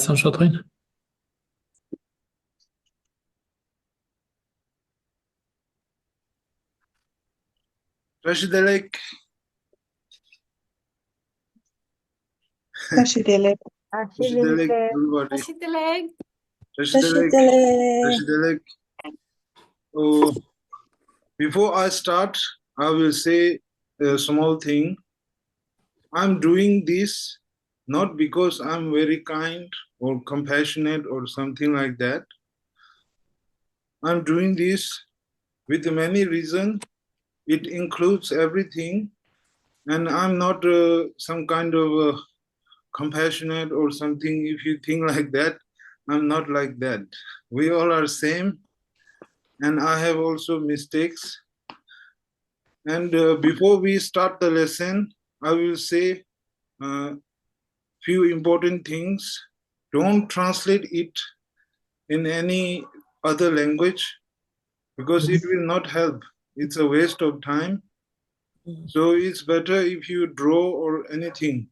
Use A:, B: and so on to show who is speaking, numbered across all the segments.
A: حسن شاطرين.
B: رشد عليك.
C: رشد عليك.
B: رشد عليك everybody.
D: رشد عليك.
B: رشد عليك. رشد عليك. Oh, before I start, I will say a small thing. I'm doing this not because I'm very kind or compassionate or something like that. I'm doing this with many reasons. It includes everything, and I'm not some kind of compassionate or something. If you think like that, I'm not like that. We all are same, and I have also mistakes. And before we start the lesson, I will say few important things. Don't translate it in any other language because it will not help. It's a waste of time. So it's better if you draw or anything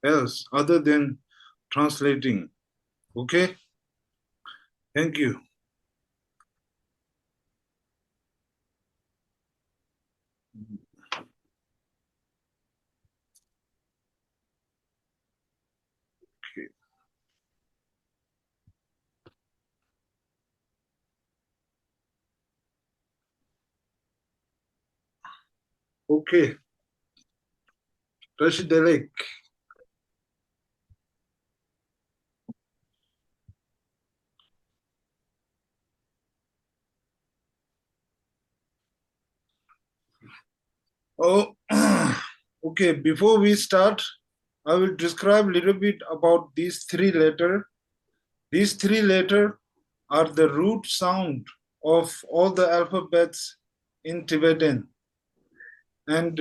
B: else other than translating. Okay? Thank you. Okay. Rashid Alek. Oh, okay. Before we start, I will describe a little bit about these three letters. These three letters are the root sound of all the alphabets in Tibetan. And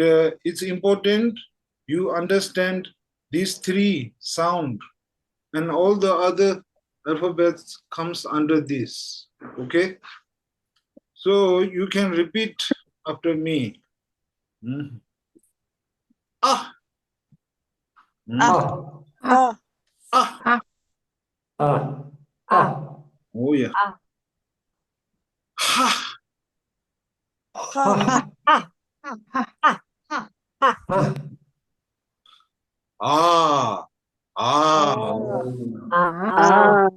B: it's important you understand these three sound, and all the other alphabets comes under this. Okay? So you can repeat after me. Ah.
C: Ah. Ah.
B: Ah.
A: Ah.
D: Ah.
B: Oh yeah.
D: Ah.
B: Ha.
C: Ha.
D: Ah.
B: Ah. Ah.
D: Ah.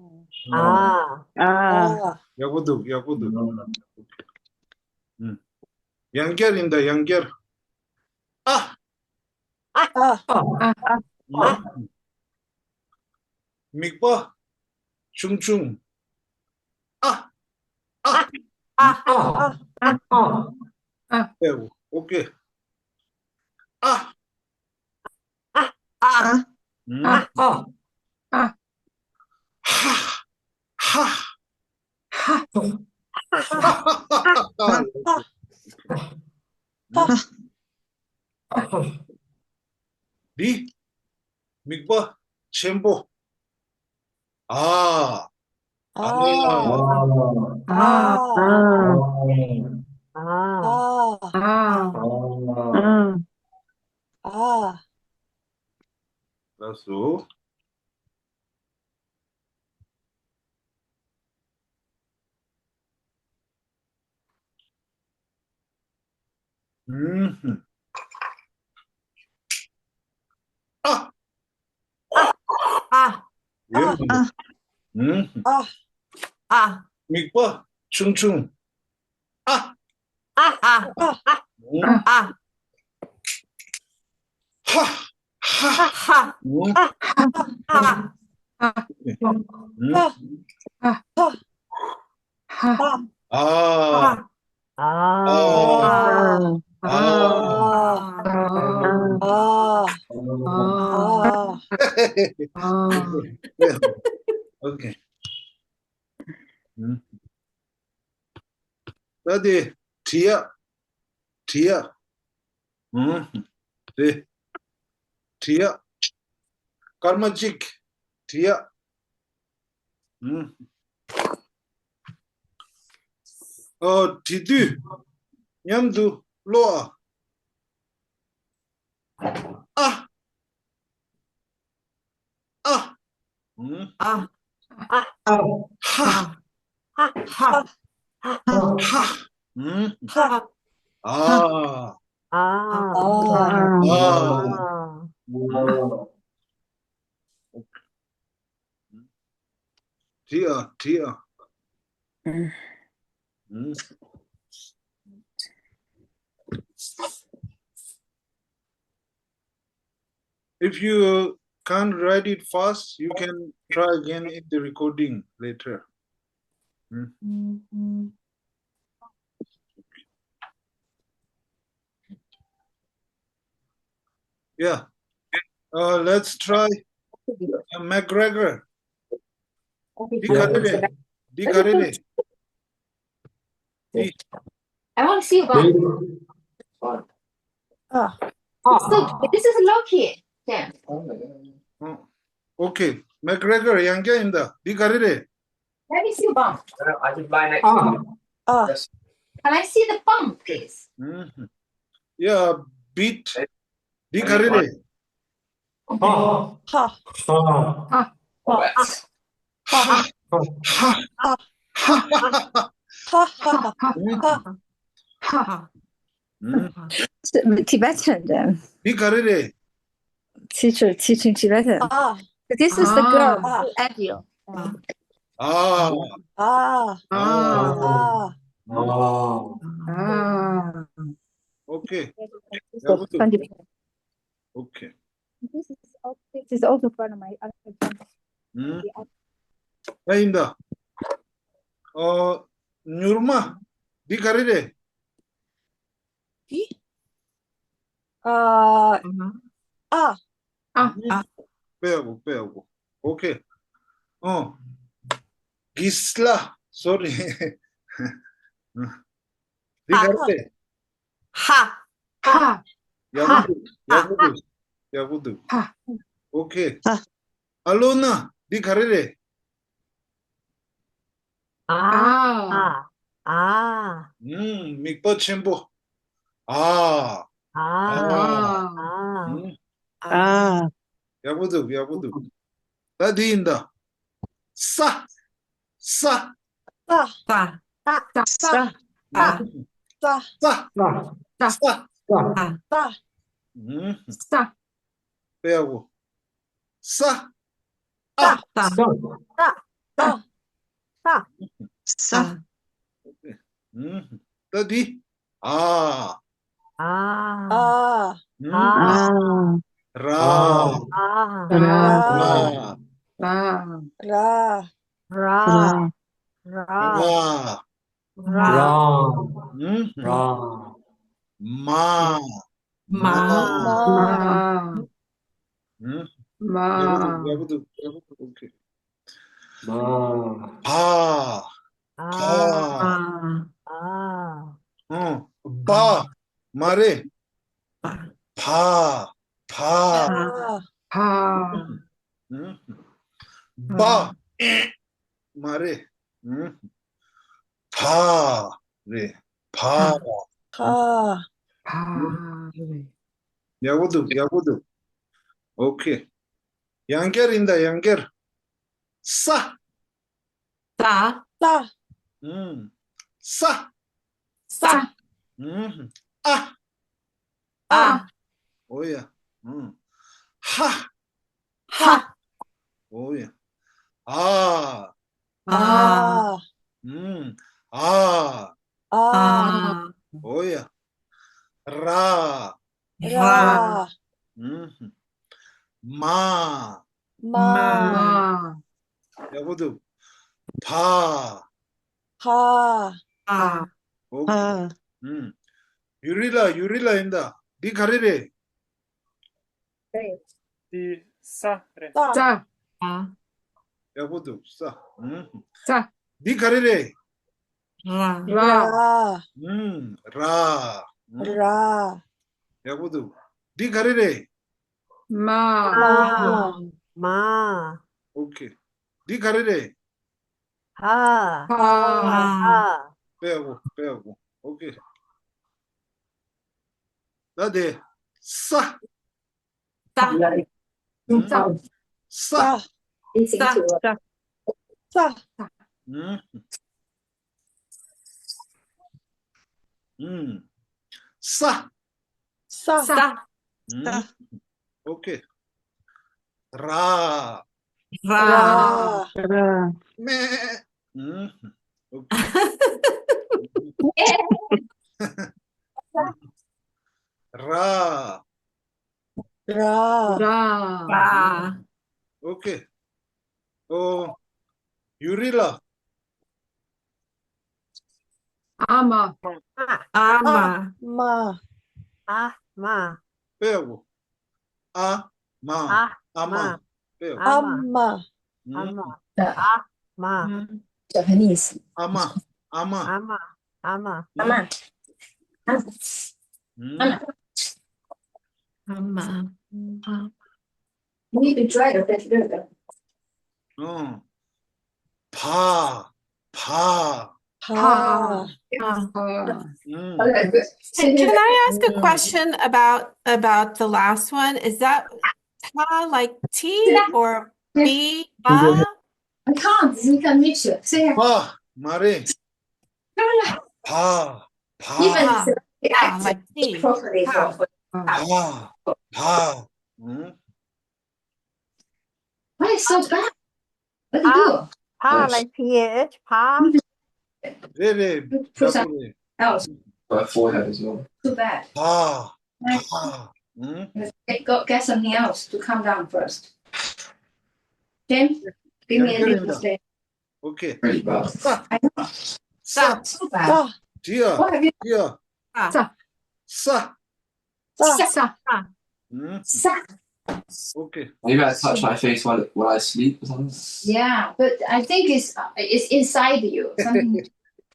D: Ah.
C: Ah.
B: Yakuduk. Younger in the younger. Ah.
C: Ah.
B: Mikpa. Chung chung. Ah.
D: Ah.
B: Okay. Ah.
C: Ah.
B: Ha. Ha. Di. Mikpa. Chempo. Ah.
C: Ah.
D: Ah.
C: Ah. Ah.
B: That's all. Ah.
D: Ah.
B: Yeah.
C: Ah.
D: Ah.
B: Mikpa. Chung chung. Ah.
D: Ah. Ah. Ah.
B: Ha. Ha.
D: Ha. Ah.
B: Ah. Okay. Tadi Tia. Tia. Karmajik. Tia. Tidu. Nyamdu. Loa. Ah.
D: 아,
B: 하,
D: 하, 하,
B: 하.
C: 하,
B: 아,
C: 아,
B: 아. Dear, dear. If you can't write it fast, you can try again in the recording later. Yeah. Let's try McGregor. Dikarele. Dikarele. Di.
A: I want to see one.
C: 아,
A: This is Loki. Sam.
B: Okay. McGregor 양자입니다. 디karele.
A: Let me see one.
D: I should buy next.
C: 아,
A: Can I see the bump, please?
B: Yeah, beat. 디karele.
C: 하,
B: 하. 하.
C: 하하하,
E: Tibetan then.
B: 디karele.
E: Teacher teaching Tibetan.
C: 아,
E: This is the girl,
C: Ah.
E: Adil.
B: 아.
C: 아,
B: 아.
C: 아,
B: Okay.
E: So,
B: Okay. Okay.
E: this is also part of my other friend.
B: 아닙니다. 뉴르마. 디karele.
C: 아, 아,
B: 빼고. 오케이. 기슬라. sorry. 디karele.
D: 하,
C: 하,
B: 야구도.
C: 하.
B: 오케이.
C: 하.
B: 알로나. 디karele.
C: 아, 아,
B: mikpochimbo. 아.
C: 아,
B: 야구도. 다디인다. 싸.
C: 싸,
D: 싸,
C: 싸,
B: 싸.
C: 싸, 싸, 싸,
B: 빼하고. 싸.
C: 싸,
D: 싸,
C: 싸,
D: 싸,
B: 다디. 아.
C: 아,
B: 라.
C: 라,
B: 라.
C: 라,
B: 라. 마. 야구도. 오케이. 바. 바. 말해. 바. 바. 말해. 바래. 바. 야구도. 오케이. 양결인다, 양결. 싸.
D: 싸,
C: 싸,
B: 싸.
C: 싸,
B: 아.
D: 아,
B: 오야. 하.
D: 하,
B: 오야. 아.
C: 아,
B: 아.
C: 아,
B: 오야. 라.
C: 라,
B: 마.
C: 마,
B: 야구도. 바.
C: 하,
D: 아,
B: 오케이.
C: 아,
B: 유릴라인다. 디karele.
C: 싸,
D: 아,
B: 야구도. 싸.
C: 싸,
B: 디karele.
D: 라,
C: 라,
B: 라.
C: 라,
B: 야구도. 디karele.
C: 마,
B: 오케이. 디karele.
C: 하,
D: 아,
B: 빼하고. 오케이. 나대. 싸.
D: 싸,
B: 싸.
C: 싸,
A: Listen
D: Sa.
A: to
D: Sa.
C: Sa.
B: Sa.
C: Sa.
D: Sa.
B: Okay. Ra.
D: Ra.
C: Ra.
B: Meh. Okay. Ra.
C: Ra.
D: Ra.
B: Okay. Oh, Urilla.
E: Ama.
D: Ama.
C: Ma.
F: Ma.
B: Pego. A. Ma. Ama. Pego.
C: Amma.
F: Ma.
A: Japanese.
B: Ama. Ama.
F: Ama.
A: Ama. Ama.
D: Ama.
A: You need to try it better.
B: Pa. Pa.
C: Pa.
G: Can I ask a question about the last one? Is that ta like T or B?
A: I can't. You can mix it. Say it.
B: Pa. Mare. Pa. Pa.
A: Even the
G: Ah,
A: accent
G: like T.
A: properly
G: Pa.
A: for
B: Pa. Pa.
A: Why is so bad? What do you do?
F: Pa like PH. Pa.
B: Re.
A: Put some
B: Double
A: else.
H: But forehead as well.
A: Too bad.
B: Pa. Pa.
A: Get something else to calm down first. James, give me a
B: Yeah,
A: little
B: Linda.
A: space.
B: Okay.
H: Pretty bad.
A: I know.
B: Sa.
A: So bad.
C: Sa.
B: Tia.
A: What have you
B: Tia.
D: Sa.
B: Sa.
C: Sa.
E: Sa.
A: said?
B: Okay.
H: Maybe I touch my face while I sleep or something.
A: Yeah, but I think it's inside you. Something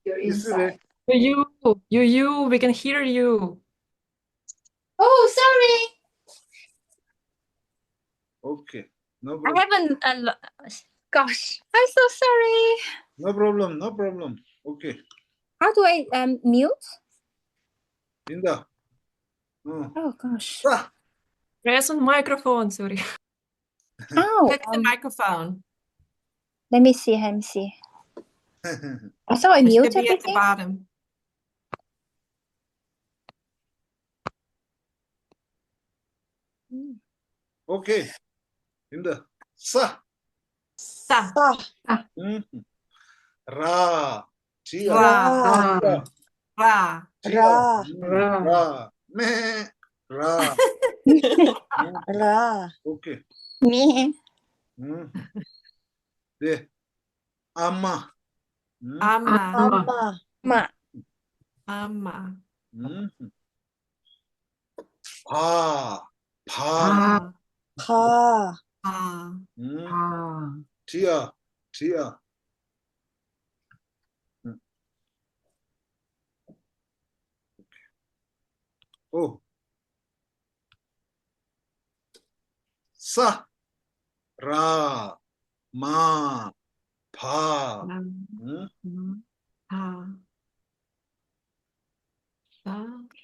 A: you're inside.
D: You, we can hear you.
A: Oh, sorry.
B: Okay. No
E: I
B: problem.
E: haven't. Gosh, I'm so sorry.
B: No problem. No problem. Okay.
E: How do I mute?
B: Linda.
E: Oh gosh.
B: Sa.
D: Press on microphone, sorry.
E: Oh,
G: Click the microphone.
E: let me see. Let me see. I thought I
G: It
E: mute
G: should be at the
E: everything.
G: bottom.
B: Okay. Linda. Sa.
G: Sa.
C: Sa.
B: Ra. Tia.
C: Ra.
B: Tia.
G: Ra.
C: Ra.
B: Ra. Meh. Ra.
C: Ra.
B: Okay.
E: Me.
B: De. Ama.
G: Ama.
C: Amma.
E: Ma.
G: Ama.
B: Pa. Pa.
G: Pa.
C: Pa.
G: Pa.
B: Tia. Tia. Oh. Sa. Ra. Ma. Pa.
G: Pa. Sa.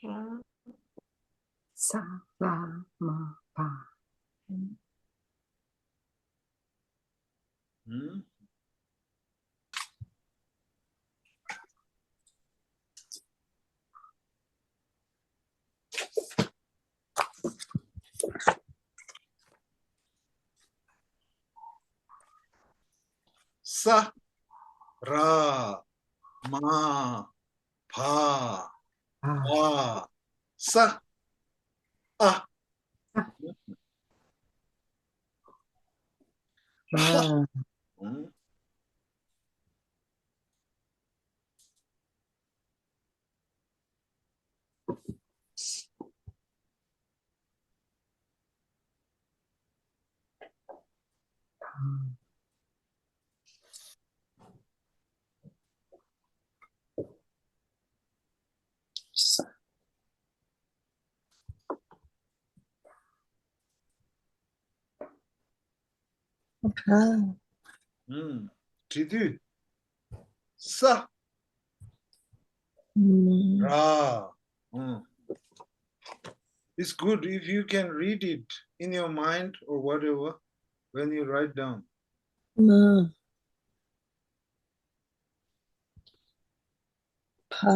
G: Ra.
D: Sa, ra, ma, pa.
B: Sa. Ra. Ma. Pa. Pa. Sa. Ah.
C: Ra.
B: Tridu. Sa. Ra. It's good if you can read it in your mind or whatever when you write down.
C: 마, 파,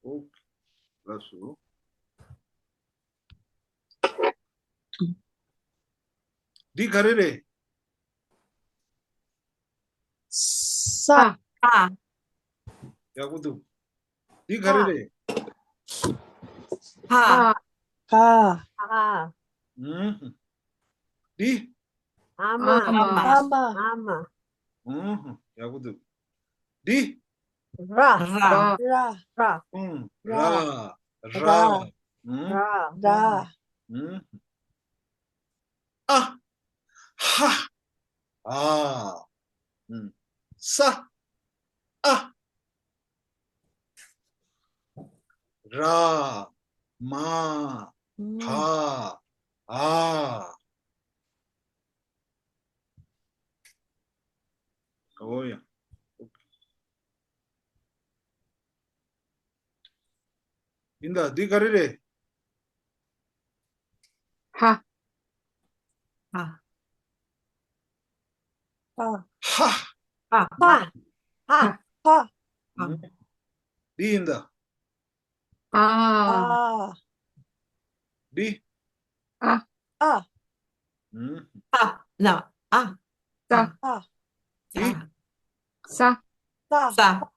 B: 오케이. 알았어. 네 가르래.
C: 싸,
G: 아,
B: 야구도. 네 가르래.
G: 파,
C: 가,
F: 아,
B: 네.
F: 아마,
C: 아마,
F: 아마,
B: 야구도. 네.
F: 라,
G: 라,
C: 라,
F: 라,
B: 라.
C: 라,
F: 라,
C: 라,
B: 아. 하. 아. 싸. 아. 라. 마. 파. 아. 오야. 인다, 네 가르래.
D: 하,
G: 아,
C: 파,
B: 하.
G: 아,
F: 파, 파,
C: 파,
B: 네 인다.
D: 아,
C: 아,
B: 네.
C: 아,
G: 아, no, 아,
D: 싸,
C: 아,
B: 네.
D: 싸,
C: 싸,
G: 싸,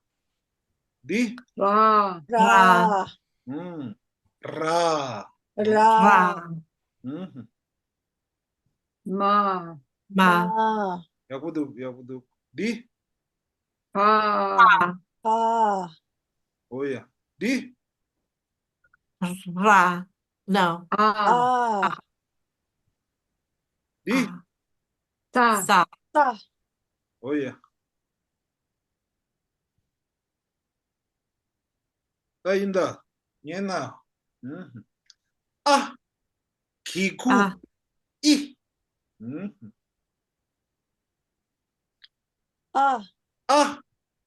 B: 네.
D: 라,
C: 라,
B: 라.
C: 라,
G: 라,
D: 마,
G: 마,
C: 마,
B: 야구도. 네.
D: 파,
C: 파,
B: 오야. 네.
G: 라, no,
D: 아,
C: 아,
B: 네.
D: 싸,
G: 싸,
C: 싸,
B: 오야. 따인다. 얘나. 아. 기구.
G: 아,
B: 이.
C: 아,
B: 아.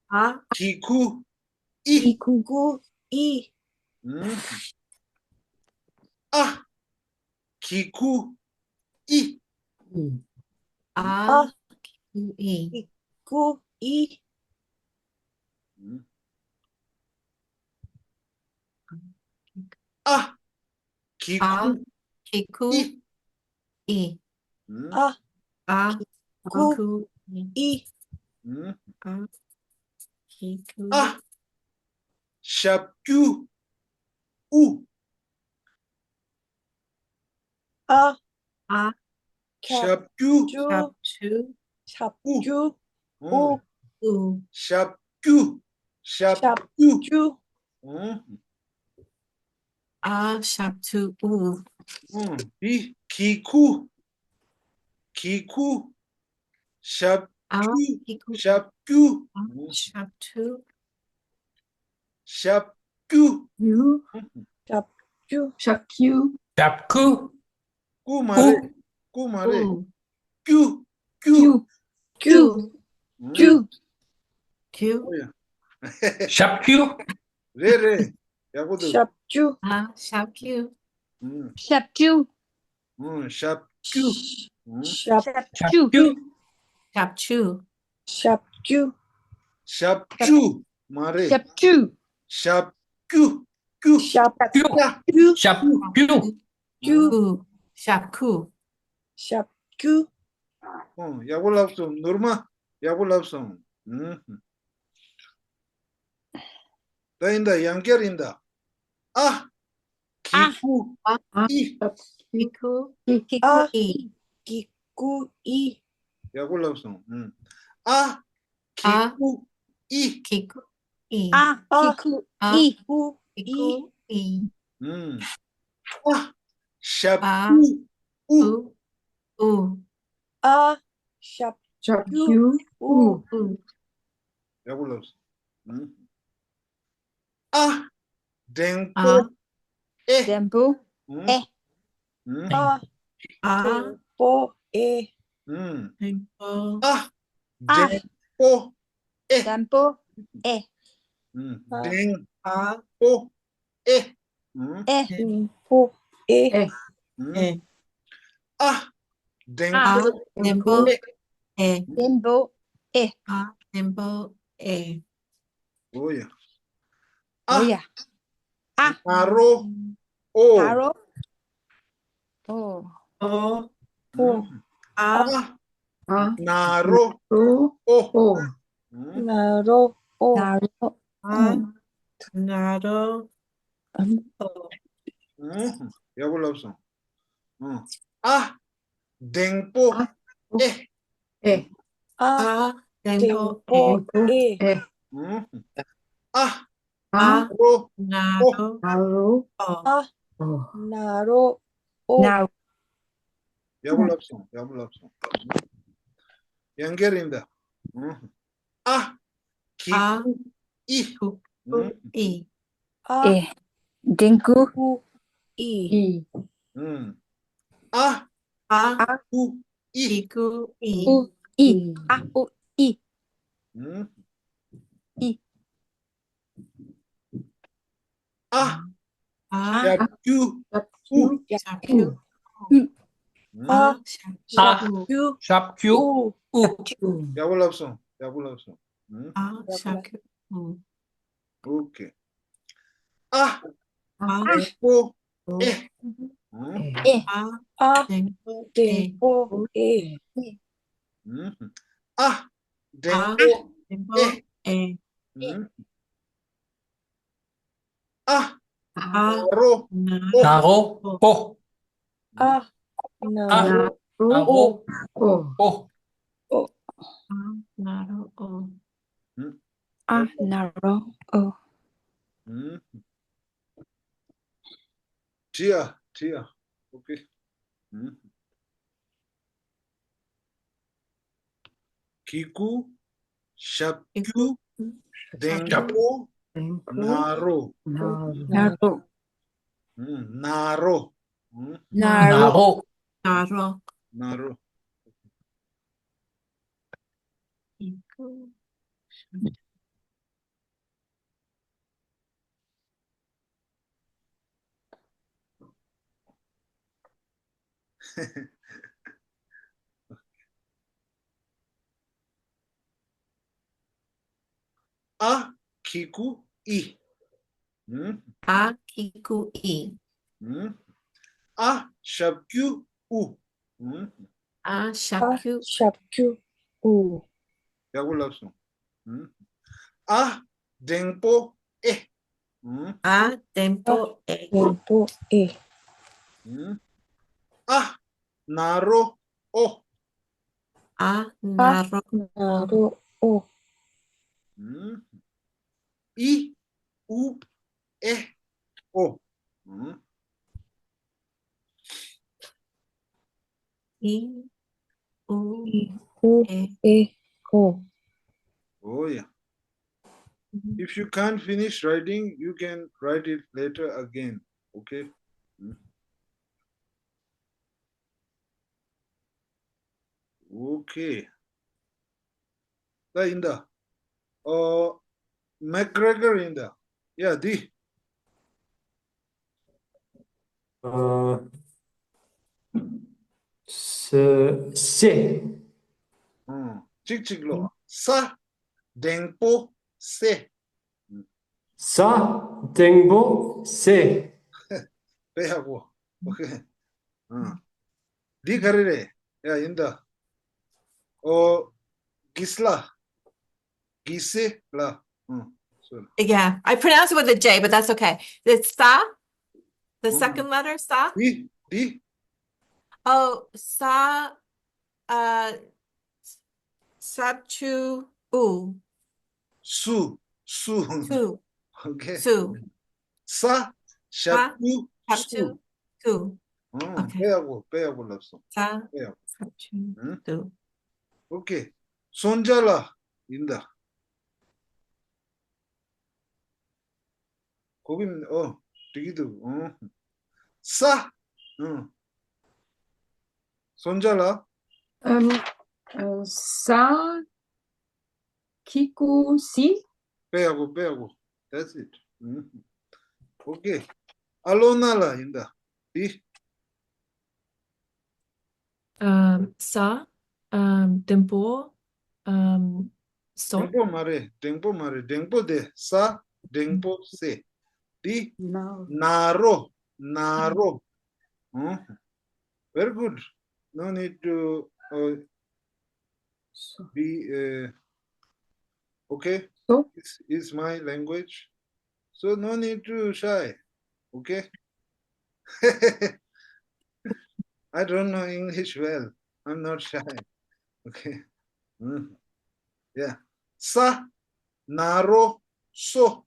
G: 아,
B: 기구. 이.
C: 기구, 이,
B: 아. 기구. 이.
G: 아,
C: 아,
G: 이,
C: 구, 이,
B: 아. 기구.
G: 아, 기쿠,
B: 이.
G: 이,
C: 아,
G: 아,
C: 구,
G: 기쿠, 이,
C: 이,
G: 아, 기쿠,
B: 아. 샵규. 우.
C: 아,
G: 아,
B: 샵규.
G: 샵추,
C: 샵주,
B: 우.
G: 우,
B: 샵규. 샵규.
C: 주,
G: 아, 샵추, 우,
B: 이. 기구. 기구. 샵규.
G: 아, 기쿠,
B: 샵규.
G: 아, 샵추,
B: 샵규.
D: 유,
C: 주,
D: 샤큐,
I: 잡쿠,
B: 꾸 말해. 꾸 말해.
G: 우,
B: 규. 규.
D: 큐,
C: 주, 주,
G: 큐,
B: 뭐야?
I: 샵큐,
B: 레레. 야구도.
C: 샵주,
G: 아, 샵큐,
A: 샵주,
B: 샵규.
C: 샵주,
I: 샵큐,
G: 샵추,
C: 샵주,
B: 샵주. 말해.
A: 샵주,
B: 샵규. 규.
C: 샵주,
I: 샵큐,
G: 큐, 샵쿠,
C: 샵주,
B: 야구 랍송. 노르마. 야구 랍송. 다인다. 양결인다. 아. 기구. 이.
G: 기쿠,
C: 아,
G: 이,
C: 기구, 이,
B: 야구 랍송. 아.
G: 아,
B: 기구. 이.
G: 기쿠, 이,
A: 아,
C: 아,
A: 기쿠,
G: 아,
A: 이,
C: 구, 이,
G: 기쿠, 이,
B: 아.
G: 아,
B: 샵규. 우.
G: 우,
C: 아, 샵주,
D: 샤큐,
C: 우,
G: 우,
B: 야구 랍송. 아. 댕포.
G: 아,
B: 에.
A: 덴부, 에.
C: 아,
G: 아,
C: 보, 에,
G: 땡포,
B: 아.
A: 아.
B: 댕포. 에.
A: 덴부, 에.
B: 댕포.
G: 아,
B: 에.
C: 에, 보, 에,
D: 에,
C: 에,
B: 아, 댕보,
G: 아, 덴보, 에.
E: 덴보, 에,
G: 아, 덴보, 에.
B: 오야. 아,
C: 뭐야? 아,
B: 나로, 오.
E: 바로, 오,
G: 오,
C: 오,
G: 아,
B: 아,
D: 아,
B: 나로,
D: 로,
B: 오.
D: 오,
C: 나로, 오,
E: 나로,
G: 아, 나로, 오.
B: 야불 없어. 아, 댕보,
D: 아,
B: 에.
D: 에,
C: 아,
G: 아, 덴보, 에.
C: 덴보, 에,
D: 에,
B: 아,
G: 아,
D: 아,
B: 로,
G: 나로,
D: 나로,
G: 오.
C: 아,
D: 오,
C: 나로, 오,
E: 나로,
B: 야불 없어. 연결인다. 아, 기,
G: 아,
B: 이.
G: 구, 이.
C: 아,
E: 에, 댕구,
C: 구, 이,
D: 이,
B: 아,
G: 아,
B: 구, 이.
G: 이구, 이.
E: 우, 이,
D: 이,
E: 아, 우, 이,
B: 아,
G: 아,
B: 샤큐,
D: 샵큐,
G: 샤큐.
C: 아,
G: 아,
I: 아,
G: 샤큐.
C: 큐,
I: 샵큐,
C: 우,
I: 우.
B: 야불 없어.
G: 아, 샤큐.
B: 오케이. 아,
G: 아,
B: 댕보, 에.
E: 에,
G: 아,
C: 아,
G: 덴보, 에.
C: 덴보, 에,
B: 아,
G: 아,
B: 댕보,
G: 덴보,
B: 에.
G: 에.
B: 아,
G: 아,
B: 나로,
G: 나로,
I: 나로, 오.
C: 아,
I: 아,
C: 나로,
I: 나로,
D: 오,
I: 오.
G: 아, 나로, 오.
E: 아, 나로, 오,
B: 지야. 오케이. 기구, 샵큐, 댕보,
D: 땡포,
B: 나로,
D: 나로,
E: 나로,
B: 나로,
E: 나로,
G: 나로,
B: 나로.
G: 이구.
B: 아, 기구, 이.
G: 아, 이구, 이.
B: 아, 샵큐, 우.
G: 아,
C: 아,
G: 샤큐.
C: 샵큐, 우,
B: 야굴 없어. 아, 댕보, 에.
G: 아, 덴보, 에.
C: 덴보, 에,
B: 아, 나로, 오.
G: 아,
C: 아,
G: 나로,
C: 나로, 오,
B: 이, 우, 에, 오.
G: 이, 우,
C: 이, 우,
G: 에.
C: 에, 오.
B: Oh yeah. If you can't finish writing, you can write it later again. Okay. Okay. 인다. McGregor 인다. Yeah, D.
J: 세,
B: 찍찍로. 사, 댕포, 세.
J: 사, 땡보, 세,
B: 빼하고. 오케이. D 가르래. 야, 인다. 기슬라. 기세라. sorry.
G: Yeah, I pronounce it with a J, but that's okay. It's sa, the second letter, sa.
B: D.
G: Oh, sa, sabchu, u,
B: 수.
G: su,
B: Okay.
G: su,
B: 사, 샤프,
G: sabchu,
B: 수.
G: su. Okay.
B: 빼하고 넣었어.
G: Sa,
B: 빼하고.
G: sabchu,
B: 응?
G: su.
B: 오케이. 손잘라 인다. 거기 되기도. 싸. 손잘라.
D: 사, 키쿠, 시,
B: 빼하고. That's it. 오케이. 알로나라 인다. 디
I: Sa. Tempo. So.
B: 댕포 말해. 댕포데 사 댕포 세. 디
D: No.
B: 나로. Very good. No need to be okay.
D: So?
B: This is my language. So no need to shy. Okay. I don't know English well. I'm not shy. Okay. Yeah. Sa, naro, so.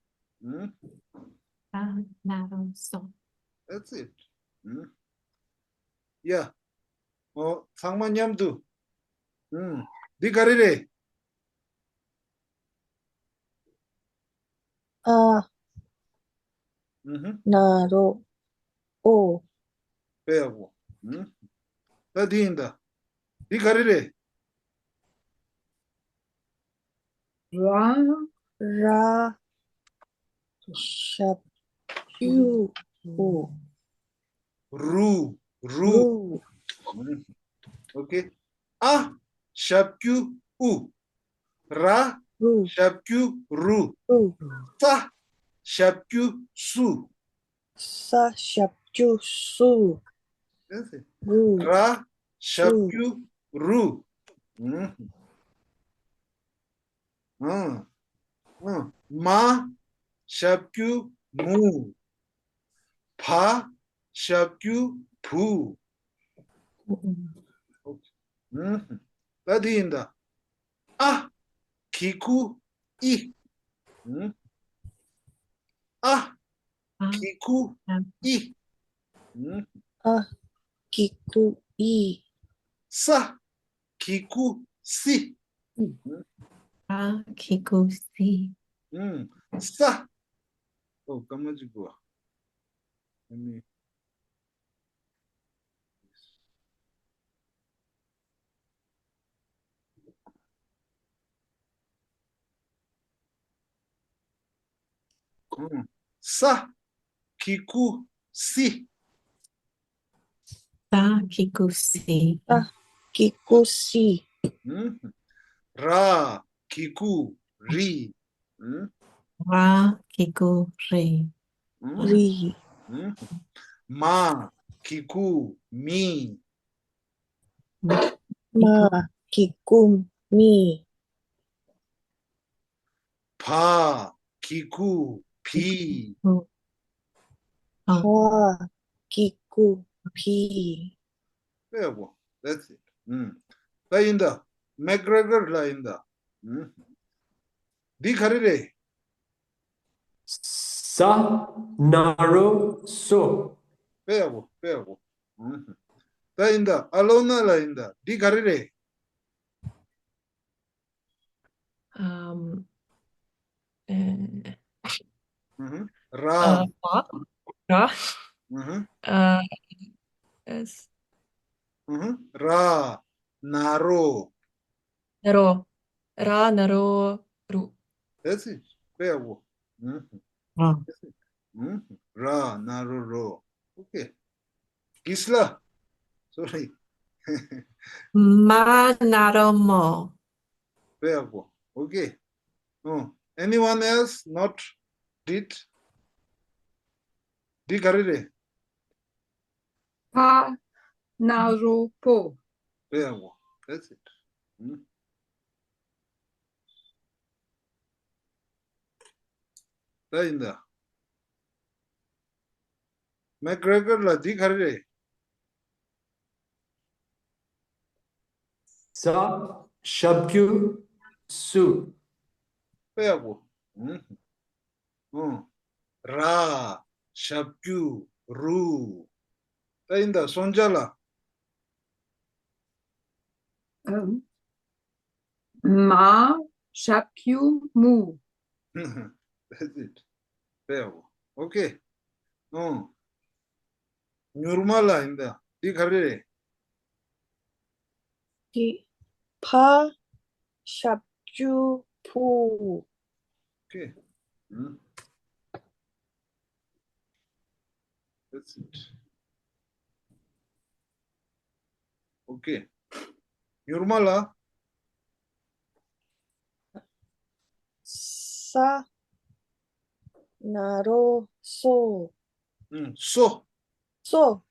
I: So.
B: That's it. Yeah. 상만냠도. 네 가리래.
C: 아, 나로, 오,
B: 배하고. 나 뒤인다. 네 가리래.
D: Ra.
C: 라, 샵, 유, 오,
B: 루.
C: 루,
B: Okay. 아, 샵규, 우. 라,
C: 루,
B: 샵규, 루.
C: 루,
B: 사, 샵규, 수.
C: 사, 샵, 주, 수,
B: That's it.
C: 루,
B: 라, 샵규, 루. 마, 샵규, 무. 바, 샵규, 부. 나디인다. 아, 기쿠, 이. 아, 기쿠, 이.
C: 아, 기쿠, 이,
B: 사, 기쿠, 시.
I: Kikusi.
B: 싸. 까마지고 와. 싸, 기쿠, 시.
I: Sa Kikusi.
C: 아, 기쿠, 시,
B: 라, 기쿠, 리.
I: Ra Kikuri.
C: 리,
B: 마, 기쿠, 미.
C: 마, 기쿠, 미,
B: 바, 기쿠, 비.
C: 바, 기쿠, 비,
B: 빼고. That's it. 라인다. 맥그레거 라인다. 네 가리래.
J: Sa, naro, so.
B: 빼고. 라인다. 알로나 라인다. 네 가리래. 라.
I: Ra.
B: 라, 나로.
I: Naro. Ra Naro Ru.
B: That's it. 빼고. 라, 나로, 로. 오케이. 기슬라. Sorry.
I: Ma Naro Mo.
B: 빼고. 오케이. Anyone else not did? 네 가리래.
D: Pa. Naro. Po.
B: 빼고. That's it. 라인다. 맥그레거라 네 가리래.
J: Sa, shabkyu, su.
B: 빼고. 라, 샵규, 루. 라인다. 손잘라.
D: Ma. Shapyu. Mu.
B: That's it. 빼고. 오케이. 뉴르말라 인다. 네 가리래.
C: 기, 파, 샵, 주, 푸,
B: 오케이. That's it. Okay. Nirmala.
C: 사, 나로, 소,
B: So.
C: 소,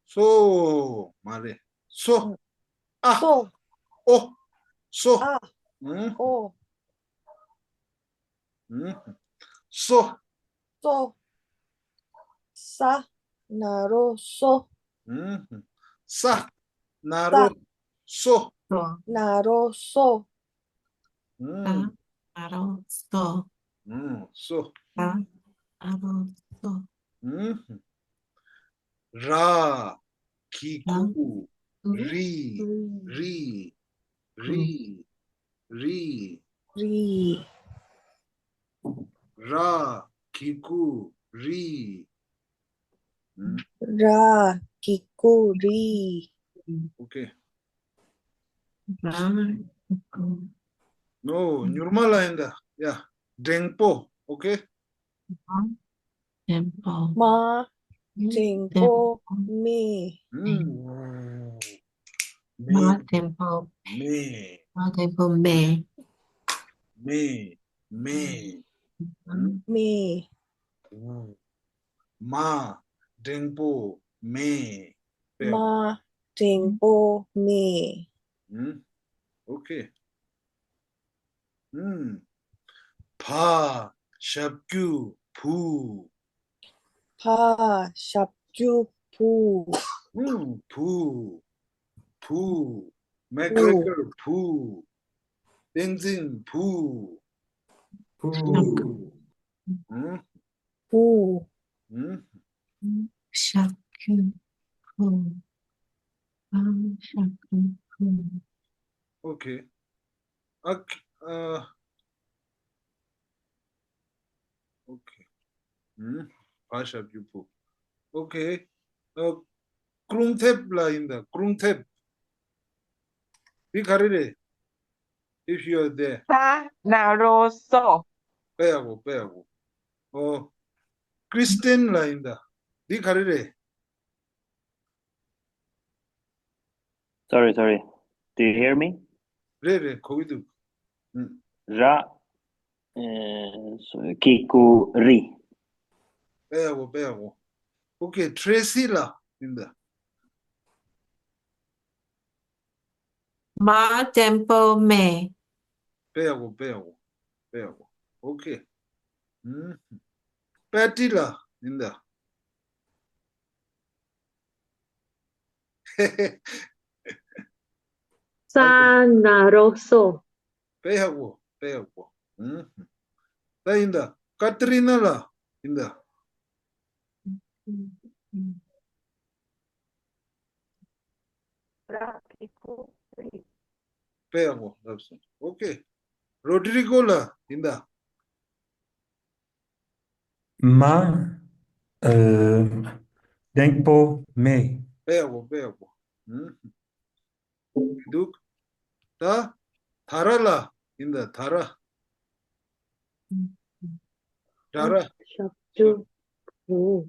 B: So. 말해. So. 아.
C: 소,
B: 오. So.
C: 아, 오,
B: So.
C: 소, 사, 나로, 소,
B: 사. 나로. 소.
I: 소,
C: 나로, 소,
I: 사, 나로, 소,
B: So.
I: 사, 나로, 소,
B: 라.
I: 라,
B: 기구.
I: 구,
B: 리. 리. 리. 리.
C: 리,
B: 라. 기구. 리.
C: 라, 기구, 리,
B: Okay.
I: 라, 구,
B: No, Nirmala in the, yeah. Dengpo. Okay.
I: 템포,
C: 마, 쟁보, 미,
I: 마, 템포,
B: Me.
I: 마, 템포, 메,
B: Me.
C: 미,
B: Ma. Dengpo. Me.
C: 마, 쟁보, 미,
B: Okay. 파. 샵규. 부.
C: 파, 샵주, 부,
B: 부. 부. 맥그레거. 부. 땡진. 부.
J: 부,
C: 부,
I: 샤큐, 구, 아, 샤큐, 구,
B: Okay. Okay. Pasha Pupu. Okay. Krungthep la in the Krungthep. Be carried if you are there.
K: 사, 나로, 소.
B: Peago. Oh, Christian la in the. Be carried.
L: Sorry. Do you hear me?
B: Re, Kovidu.
L: Ra, kiku, ri.
B: Peago. Okay, Tracy la in the.
I: 마, 템포, 메,
B: Peago. Okay. Patty la in the.
E: 사, 나로, 소.
B: Peago. La in the. Katrina la in the.
F: 라, 기구, 리.
B: Peago. Okay. Rodrigo la in the.
J: 마, 댕포, 메,
B: Peago. Duk. Ta. Tarala in the Tara. Tara.
E: 샵주, 부.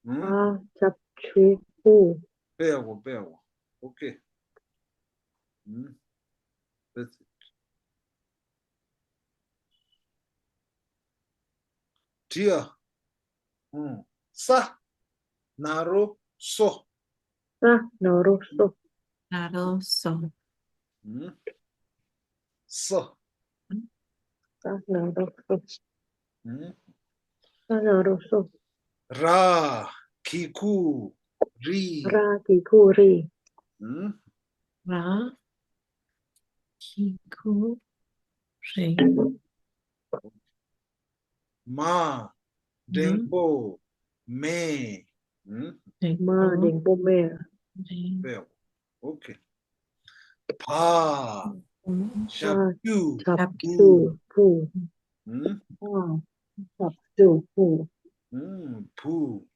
E: 아, 잡주, 부.
B: Peago. Okay. That's it. Tia. Sa. Naro. So.
E: 사, 나로, 소.
I: 나로, 소,
B: So.
E: 사, 나로, 소. 사, 나로, 소.
B: Ra. Kiku. Ri.
E: 라, 기구, 리.
I: 라, 기구, 리,
B: Ma. Dengpo. Me.
E: 마, 댕보, 메.
I: 리,
B: Peago. Okay. Pa. Shapju.
E: 잡주, 부. 아, 잡주, 부.
B: 부.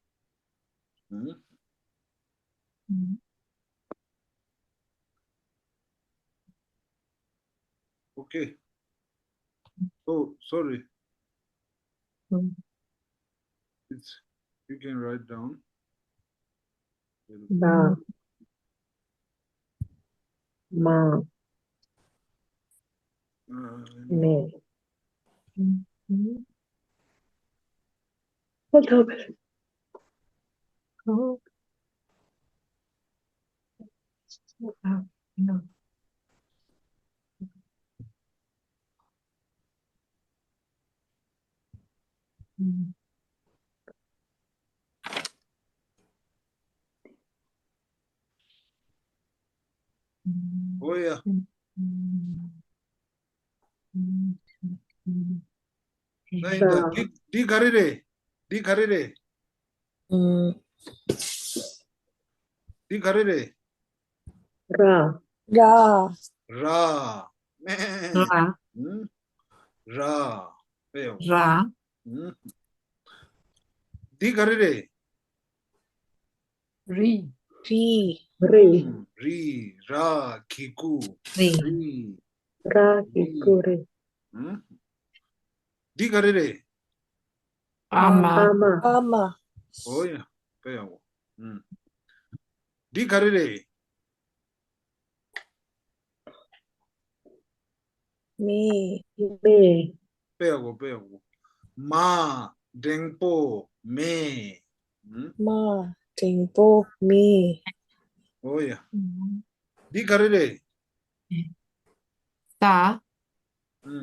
B: Okay. Oh, sorry. It's You can write down.
I: Ra. Ma. Me. Hold up. Oh. No.
B: Oh yeah. Nainda. Di karire. Di karire. Di karire.
C: Ra.
B: Ra.
I: Ra.
B: Ra. Peo.
I: Ra.
B: Di karire.
D: Ri.
B: Ri. Ra. Kiku.
I: Ri.
B: Ri.
C: Ra. Kiku. Ri.
B: Di karire.
I: Ama.
C: Ama.
B: Oh yeah. Peo. Di karire.
C: Me.
B: Pego. Ma. Dengpo. Me.
C: Ma. Tingpo. Me.
B: Oh yeah. Di karire.
I: Sa.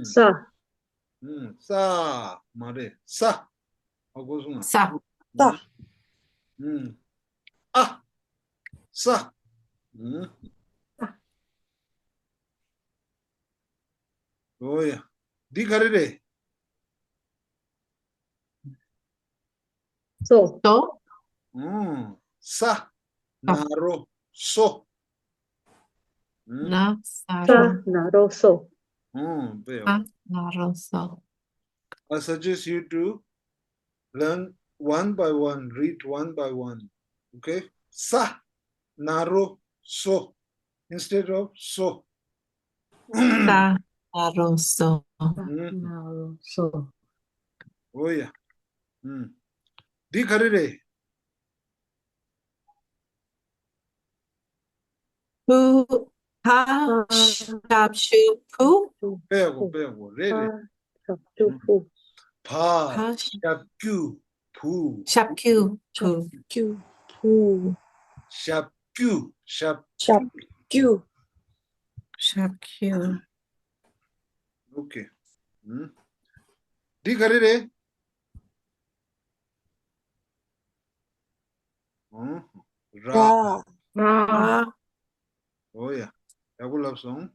C: Sa.
B: Sa. Mare. Sa. Ako suna.
I: Sa.
C: Sa.
B: Ah. Sa. Oh yeah. Di karire.
C: So.
I: So.
B: Sa. Naro. So.
I: Na.
C: Sa.
I: Saro.
C: Naro. So.
B: Peo.
I: Sa. Naro. So.
B: I suggest you to learn one by one, read one by one. Okay? Sa, naro, so. Instead of so.
I: Sa. Naro. So.
C: Naro. So.
B: Oh yeah. Di karire.
I: Pu. Pa. Shap. Shu. Pu.
B: Pego. Re. Pa.
I: Pa.
B: Shapku. Pu.
I: Shap. Q. Pu.
C: Q. Pu.
B: Shapku. Shap.
C: Q.
I: Shap. Q.
B: Okay. Di karire. Ra.
C: Ra.
B: Oh yeah. Double love song.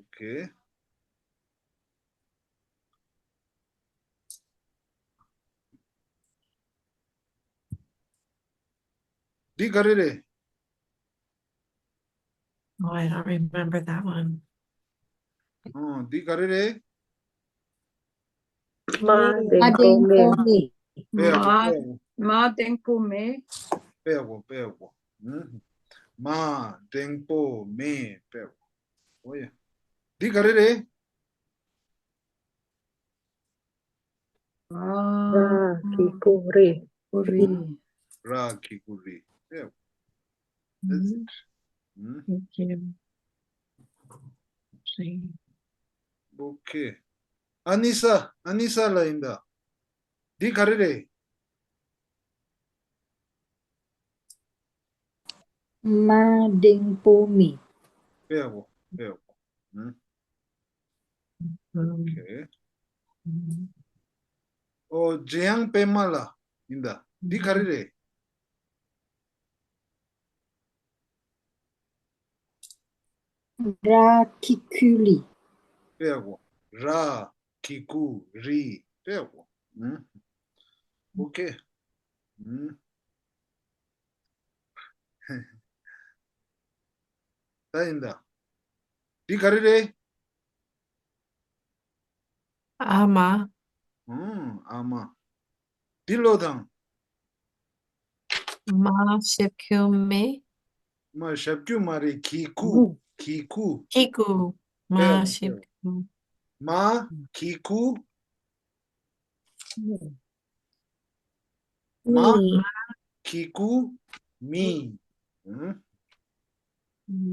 B: Okay. Di karire.
I: Oh, I don't remember that one.
B: Di karire.
C: Ma.
D: Dengpo
C: Me.
D: Ma Dengpo me.
B: Pego. Ma, Dengpo, me, pego. Oh yeah. Di karire.
C: Ra. Kiku. Ri.
B: Ra, kikuri. Pego. That's it.
I: Thank you.
B: Okay. Anisa lainda. Di karire.
E: Ma Dengpo me.
B: Pego. Okay. Oh, Jiang Pemala inda. Di karire.
E: Ra Kikuli.
B: Pego. Ra, kiku, ri. Pego. Okay. Tainda. Di karire.
I: Ama.
B: Ama. Di lodang.
I: Ma. Ship. Q. Me.
B: Ma shapkyu mari kiku. Kiku.
I: Kiku. Ma. Ship. Q.
B: Ma, kiku. Ma,
C: Me.
B: Kiku, me. Hmm?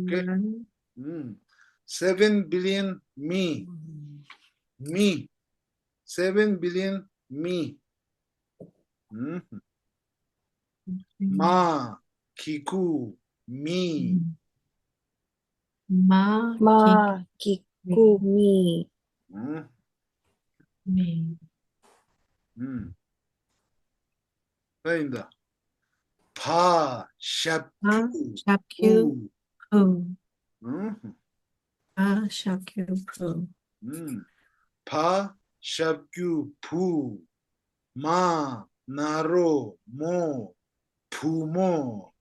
B: Okay.
I: Ma.
B: 7 billion me. Me. 7 billion me. Hmm? Ma, Kiku, me.
I: Ma.
C: Ma. Kiku. Me.
B: Hmm?
I: Me.
B: Ainda. Pa, Shapku,
I: Pa. Shapku. Pu.
B: Hmm?
I: Pa. Shapku. Pu.
B: Pa, Shapku, pu. Ma, Naro, mo. Pumo.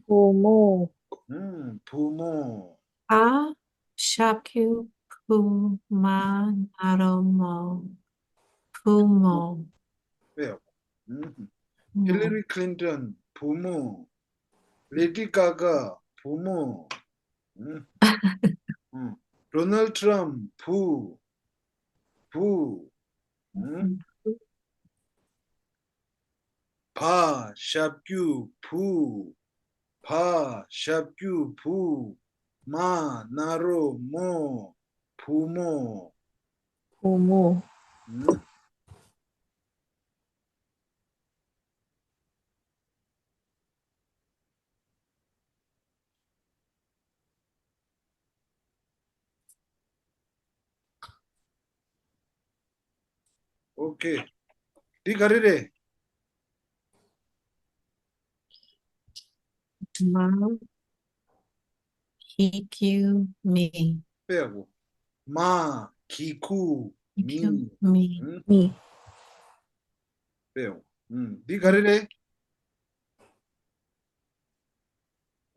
C: Pumo.
B: Pumo.
I: Pa. Shapku. Pu. Ma. Naromo. Pumo.
B: Yeah. Hillary Clinton, Pumo. Lady Gaga, Pumo. Donald Trump, Pu. Pu. Pa, Shapku, Pu. Pa, Shapku, Pu. Ma, Naro, mo. Pumo.
C: Pumo.
B: Okay. Di karire.
I: Ma. Kiku. Me.
B: Pego. Ma, Kiku,
I: Kiku.
B: me.
I: Me.
C: Me.
B: Pego. Di karire.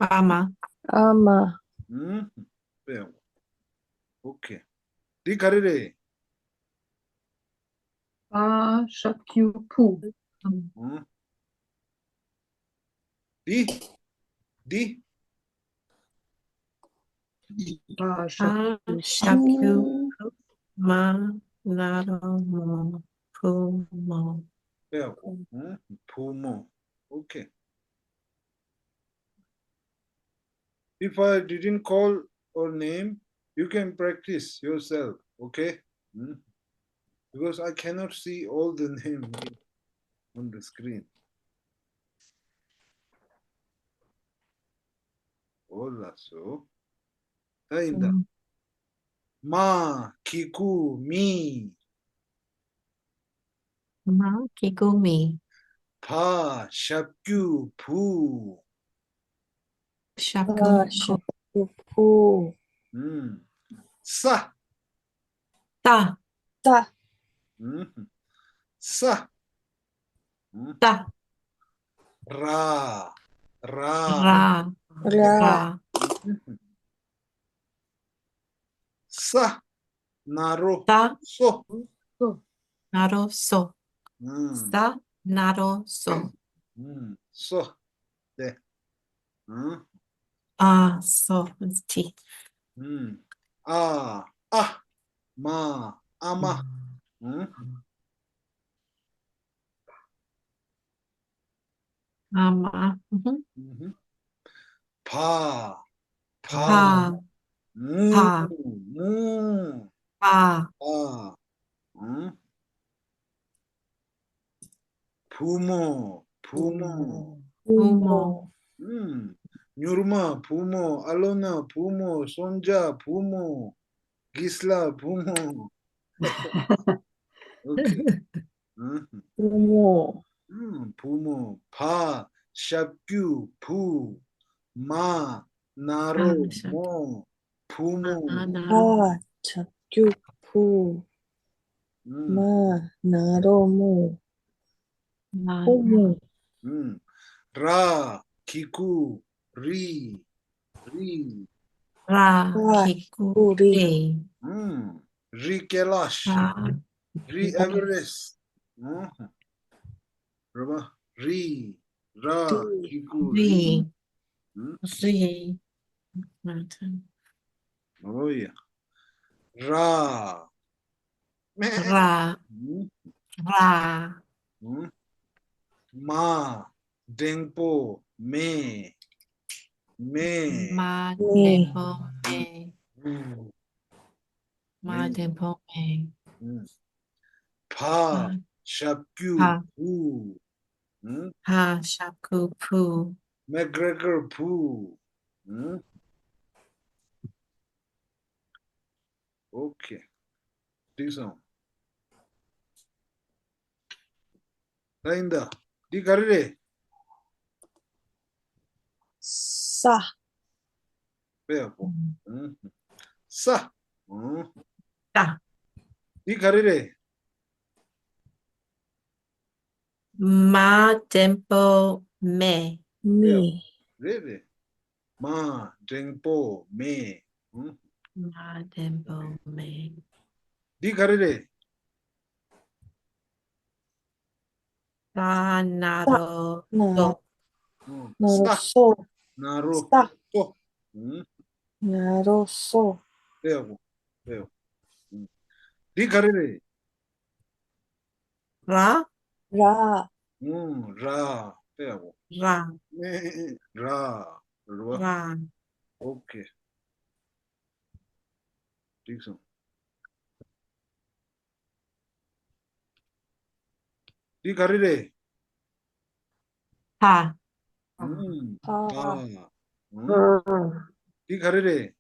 I: Ama.
C: Ama.
B: Pego. Okay. Di karire.
D: Pa. Shapku. Pu.
B: Di. Di.
D: Pa.
I: Pa.
D: Shapku.
I: Shapku. Ma. Naromo. Pumo.
B: Pego. Pumo. Okay. If I didn't call or name, you can practice yourself, okay? Because I cannot see all the names on the screen. Hola, so. Ainda. Ma, Kiku, me.
I: Ma. Kiku. Me.
B: Pa, Shapku, pu.
I: Shapku.
C: Pa. Shapku. Pu.
B: Sa.
I: Ta.
C: Ta.
B: Sa.
I: Ta.
B: Ra. Ra.
I: Ra.
C: Ra.
B: Sa. Naro.
I: Ta.
B: So.
I: Naro. So. Sa. Naro. So.
B: So. There.
I: Ah. So. It's T.
B: Ah. Ah. Ma. Ama.
I: Ama.
B: Pa. Pa.
I: Pa.
B: Mu.
I: Pa.
B: Mu.
I: Pa.
B: Pa. Pumo. Pumo.
C: Pumo.
B: Nurma, Pumo, Alona, Pumo, Sonja, Pumo, Gisla, Pumo. Okay.
C: Pumo.
B: Pumo, Pa, Shapku, Pu, Ma, Naro, Mo, Pumo.
C: Pa. Shapku. Pu. Ma. Naro. Mo. Pumo.
B: Ra, Kiku, Ri, Ri.
I: Ra.
C: Ra.
I: Kiku.
C: Ri.
I: Re.
B: Ri Kailash,
I: Ra.
B: Ri Everest. Rama, Ri, Ra, Kiku, Ri.
I: Re. Re. Mountain.
B: Oh yeah. Ra.
I: Ra. Ra.
B: Ma, Dengpo, Me, Me,
G: Ma
C: Me.
G: tempo me.
B: Mm,
G: Ma
B: Me,
G: tempo me.
B: Pa,
G: Ma
B: Shakyu,
G: pa
B: Pu, mm,
G: pa shaku pu.
B: McGregor, Pu. Okay, this one. Rainda, di karire.
C: Sa.
B: Veapo. Sa.
G: Da.
B: Di karire.
G: Ma tempo me.
C: Me.
B: Really? Ma, Dengpo, Me.
G: Ma tempo me.
B: Di karire.
G: Sa naro
C: Na.
G: so.
C: Naroso.
B: Naro.
C: Sa.
B: So.
C: Naroso.
B: Veapo. Veapo. Di karire.
G: Ra.
C: Ra.
B: Ra. Veapo.
G: Ra.
B: Me. Ra. Ra.
G: Ra.
B: Okay. This one. Di karire.
G: Pa.
B: Pa. Di karire.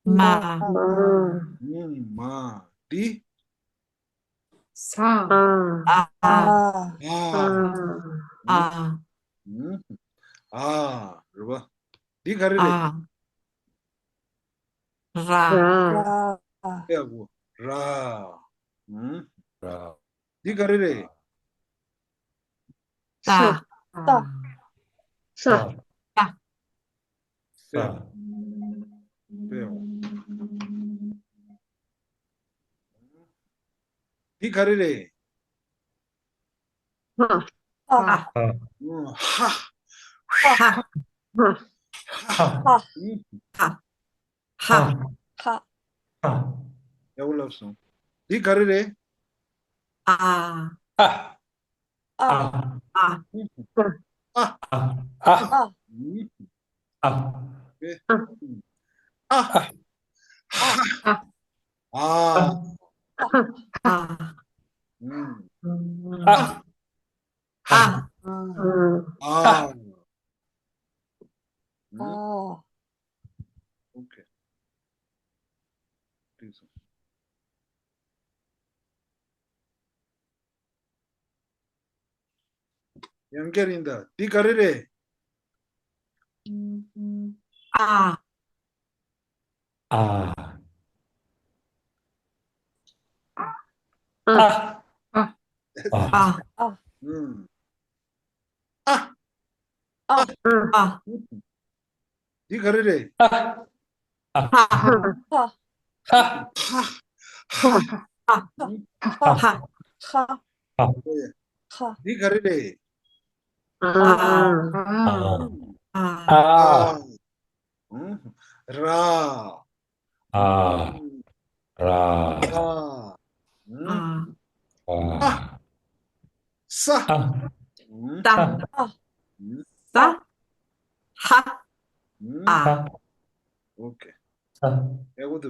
G: Ma.
B: Ma. Di.
D: Sa.
G: Ah.
C: Ah.
G: Ah.
B: Ruba. Di karire.
G: Ah. Ra.
C: Ra.
B: Veapo. Ra.
J: Ra.
B: Di karire.
G: Da.
C: Sa.
J: Sa.
G: Da.
J: Sa.
B: Veapo. Di karire.
C: Ah.
G: Ha.
B: Ha.
G: Ha.
J: Ha.
C: Ha.
G: Ha. Ha.
C: Ha.
J: Ha.
B: Evo option. Di karire.
G: Ah.
J: Ah.
C: Ah.
G: Ah.
B: Ah.
J: Ah.
C: Ah.
J: Ah.
B: Okay. Ah. Ah.
G: Ah.
J: Ah.
G: Ah.
B: Ah.
C: Ah.
B: Okay. This one. Yankelinda. Di karire.
G: Ah.
J: Ah.
D: Ah.
J: Ah.
G: Ah.
B: Ah.
G: Ah.
B: Di karire.
J: Ah.
G: Ha.
C: Ha.
J: Ha.
G: Ha.
C: Ha.
G: Ha.
C: Ha. Ha.
B: Di karire.
G: Ah.
J: Ah.
G: Ah.
J: Ah.
B: Ra.
J: Ah. Ra.
B: Ra.
G: Ah.
J: Ah.
B: Sa.
J: Ah.
G: Da.
C: Ah.
G: Da. Ha. Ah.
J: Ah.
B: Okay.
J: Ah.
B: Evo.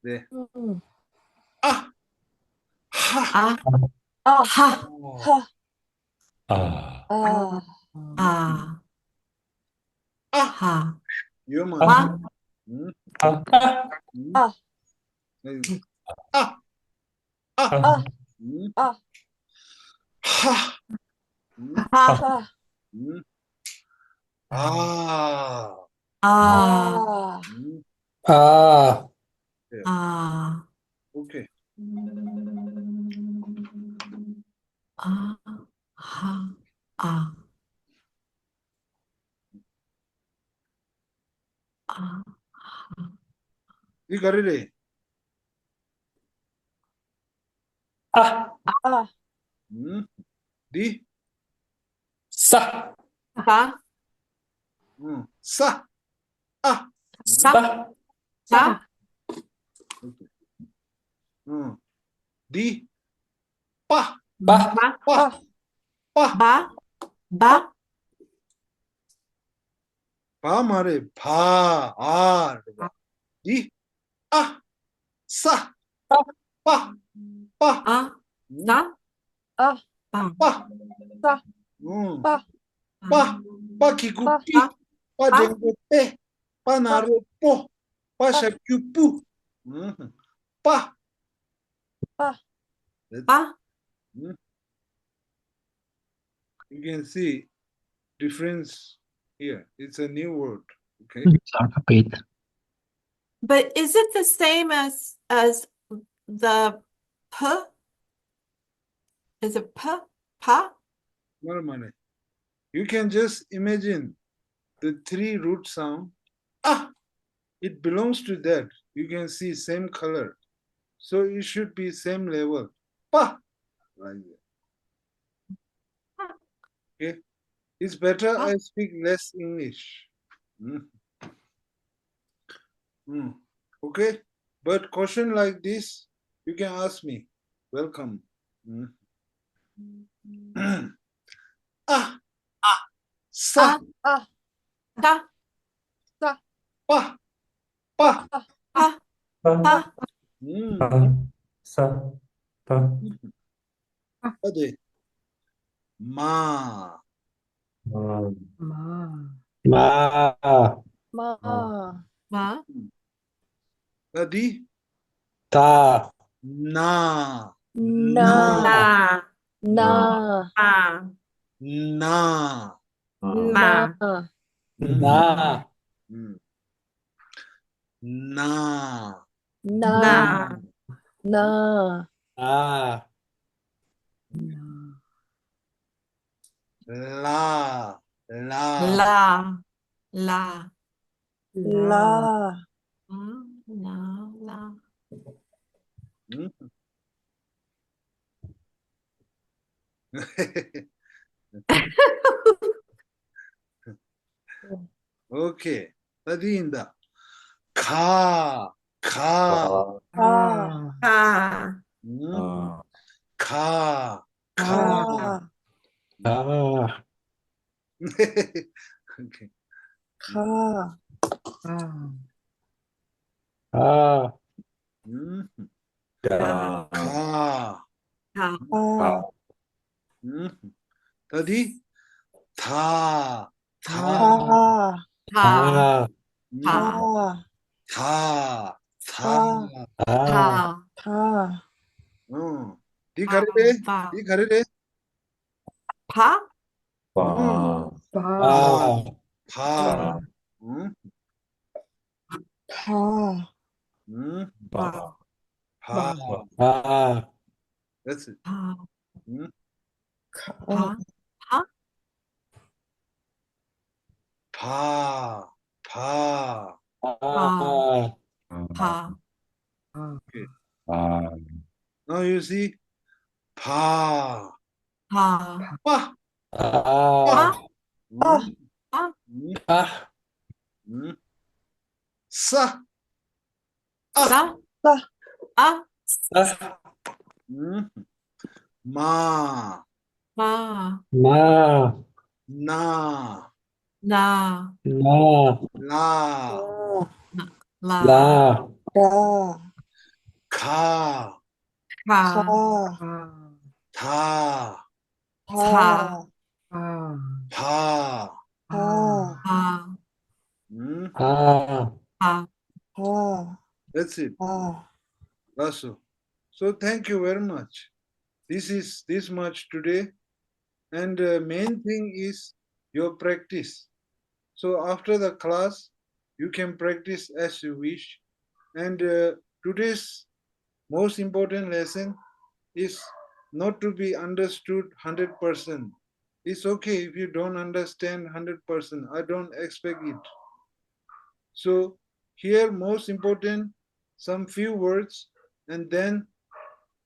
B: 네. 아. 하.
G: Ah.
C: Ah.
G: Ha.
C: Ha.
J: Ah.
C: Ah.
G: Ah.
B: 아.
G: Ha.
B: 위험한.
G: 아.
J: Ah.
C: Ah.
B: 아. 아.
C: Ah. Ah.
B: 하.
G: Ha.
C: Ha.
B: 아.
G: Ah.
C: Ah.
J: Ah.
G: Ah.
B: 오케이.
G: Ah. Ha. Ah. Ah.
B: 이 가리래.
J: Ah.
C: Ah.
B: 니.
J: Sa.
G: Ha.
B: 싸. 아.
G: Sa. Sa.
B: 니. pa,
J: Ba.
G: Ba.
B: pa, pa.
G: Ba. Ba.
B: Pa mare pa, ar. Di, ah, sa, pa, pa,
G: Ah. Sa.
C: Ah.
G: Ba.
B: pa.
C: Sa.
B: Hmm.
C: Pa.
B: Pa, pa kikupi,
G: Pa.
B: pa
G: Pa.
B: dengote, pa naropo, pa
G: Pa.
B: shakyupu. Mhm. Pa.
C: Pa.
G: Pa.
B: Hmm. You can see difference here. It's a new word. Okay.
G: But is it the same as the p? Is it p? Pa?
B: Normally, you can just imagine the three root sound. Ah, it belongs to that. You can see same color. So it should be same level. Pa. Like that. Okay. It's better I speak less English. Okay. But question like this, you can ask me. Welcome. Ah. Sa.
C: Ah.
G: Da.
C: Sa.
B: Pa. Pa.
G: Pa.
J: Pa.
G: Pa.
J: Pa. Sa. Pa.
B: Ade. Ma.
D: Ma.
J: Ma.
C: Ma.
G: Ma.
B: Adi.
J: Ta.
B: Na.
C: Na.
G: Na.
C: Na.
G: Ma.
B: Na.
G: Ma.
J: Na.
B: Na.
C: Na.
G: Na.
C: Na.
J: Na.
B: La. La.
G: La. La.
C: La.
G: La. La.
B: Okay. Tadinda. Ka. Ka.
C: Ka.
G: Ka.
B: Ka.
C: Ka.
J: Ka.
B: Okay.
C: Ka.
J: Ka.
B: Ka.
G: Ka.
B: Tadi. Ta. Ta.
C: Ta.
G: Ta.
J: Ta.
G: Ta.
B: Ta. Ta.
G: Ta.
C: Ta.
B: Di karide.
G: Ta.
B: Di karide.
G: Pa.
B: Pa.
J: Pa.
B: Pa.
C: Pa.
B: Pa.
G: Pa.
B: Pa.
J: Pa.
B: That's it.
G: Pa.
C: Ka.
G: Pa. Pa.
B: Pa. Pa.
G: Pa. Pa.
B: Okay. Now you see. Pa.
G: Pa.
B: Pa.
J: Pa.
G: Pa.
J: Pa.
B: Sa.
G: Sa.
C: Sa.
G: A.
J: Sa.
B: Ma.
G: Ma.
J: Ma.
B: Na.
G: Na.
J: Na.
B: La.
G: La.
J: La.
C: Ra.
B: Ka.
G: Ka.
B: Ta.
G: Ta.
B: Pa.
C: Ta.
G: Pa.
J: Pa.
G: Pa.
C: Ta.
B: That's it.
C: Ta.
B: That's all. So thank you very much. This is this much today. And main thing is your practice. So after the class, you can practice as you wish. And today's most important lesson is not to be understood 100%. It's okay if you don't understand 100%. I don't expect it. So here most important, some few words and then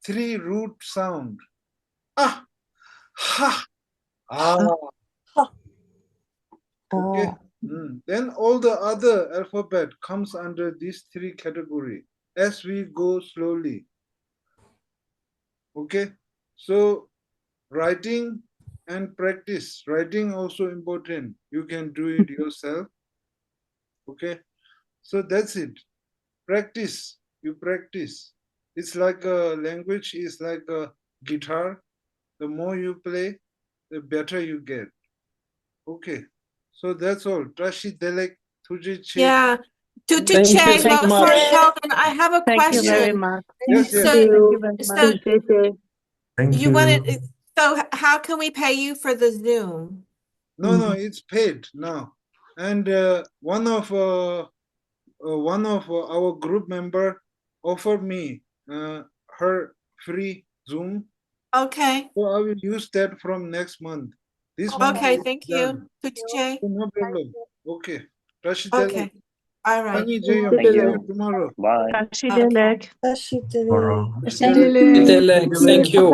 B: three root sound. Ah, ha, ah. Okay. Then all the other alphabet comes under these three category as we go slowly. Okay. So writing and practice. Writing also important. You can do it yourself. Okay. So that's it. Practice. You practice. It's like a language is like a guitar. The more you play, the better you get. Okay. So that's all. Tashi Delek Tuji Che.
G: Yeah.
J: Thank you
G: Che,
J: so
G: but
J: much.
G: Sheldon, I have a
F: Thank you very
G: question.
F: much.
B: Yes, yes.
G: So,
F: Thank you very
G: so
F: much. JJ.
D: Thank
G: you wanted, so how can we pay you for the Zoom?
B: No, it's paid now. And one of our group member offered me her free Zoom.
G: Okay.
B: So I will use that from next month. This month
G: Okay,
B: is
G: thank
B: done.
G: you. Che.
B: So no problem. Okay. Rashid
G: Okay. All right.
B: Thank you.
L: Thank
B: See you
L: you.
B: tomorrow.
L: Bye.
F: Tashi Delek.
C: Tashi Delek.
J: Thank you.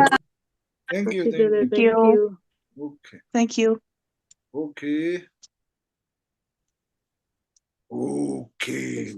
B: Thank you.
F: Tashi
B: Thank
F: Delek.
B: you.
F: Thank you.
B: Okay.
F: Thank you.
B: Okay. Okay.